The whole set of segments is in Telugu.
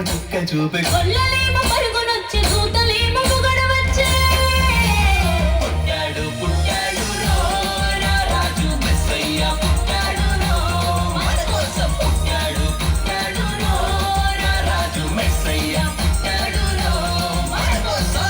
చుక్క చూపే కొల్లలేమో పరుగునొచ్చే దూతలేమో పొగడవచ్చే పుట్టాడు పుట్టాడు రో నా రాజు మెస్సయ్య పుట్టాడు రో మన కోసం పుట్టాడు పుట్టాడు రో నా రాజు మెస్సయ్య పుట్టాడు రో మన కోసం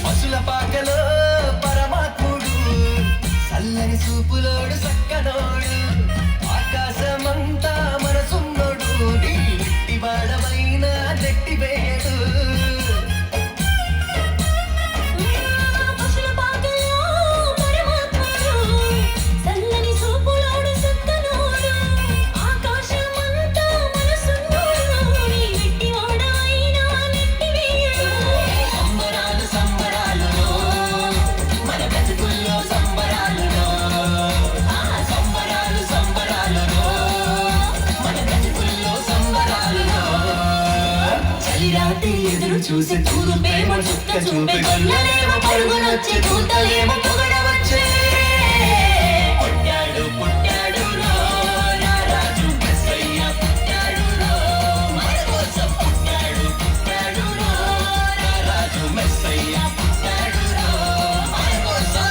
పశుల పాకలో పరమాత్ముడు చల్లని చూపులోడు సక్కనోడు ఆకాశమంతా మనసున్నోడు నీ నెట్టి వాడమైన నెట్టి వేయడు పశుల పాకలో పరమాత్ముడు చల్లని చూపులోడు సక్కనోడు ఆకాశమంతా మనసున్నోడు నీ నెట్టి వాడైనా నెట్టి వేయడు సంబరాలు సంబరాలులో మన బ్రతుకుల్లో సంబరాలులో సంబరాలు సంబరాలులో మన బ్రతుకుల్లో సంబరాలులో చలిరాత్రి ఎదురు చూసే తూర్పేమో చుక్క చూపే కొల్లలేమో పరుగునొచ్చే దూతలేమో పొగడవచ్చే పుట్టాడు పుట్టాడు రో నా రాజు మెస్సయ్య పుట్టాడు రో మన కోసం పుట్టాడు పుట్టాడు రో నా రాజు మెస్సయ్య పుట్టాడు రో మన కోసం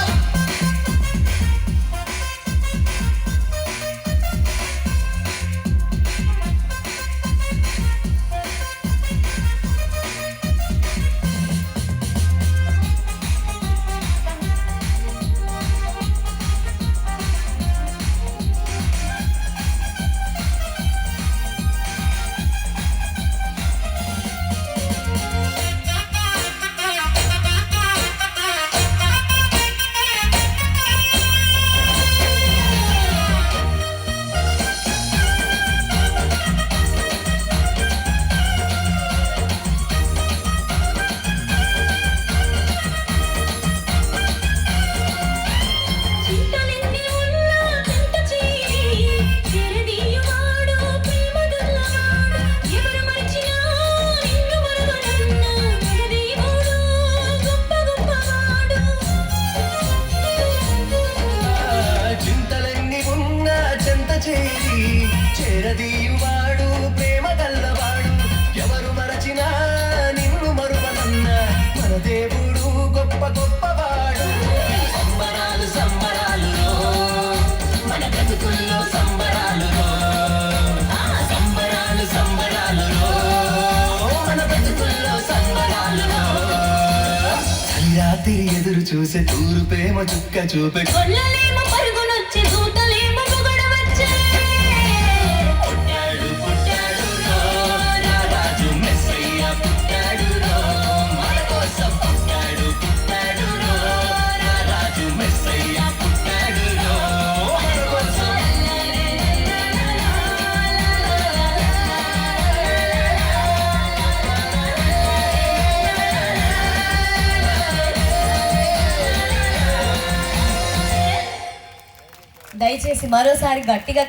చింతలెన్ని ఉన్నా చింత చేయి చెరదీయువాడు ప్రేమ గల్లవాడు ఎవరు మరిచినా నిన్ను మరువనన్నా మన దేవుడు గొప్ప గొప్పవాడు చింతలన్నీ ఉన్న చెంత చేరి చేరదీయువాడు ప్రేమ గల్లవాడు ఎవరు మరచినా నిన్ను మరువనన్న మన దేవుడు గొప్ప గొప్పవాడు సంబరాలు సంబరాలులో మన బ్రతుకుల్లో సంబరాలులో సంబరాలు సంబరాలులో మన బ్రతుకుల్లో సంబరాలులో చలిరాత్రి ఎదురు చూసే తూర్పేమో చుక్క చూపే కొల్లలేమో పరుగునొచ్చే దూతలేమో పొగడవచ్చే పుట్టాడు పుట్టాడు రో నా రాజు మెస్సయ్య పుట్టాడు రో మన కోసం పుట్టాడు పుట్టాడు రో నా రాజు మెస్సయ్య పుట్టాడు రో మన కోసం దయచేసి మరోసారి గట్టిగా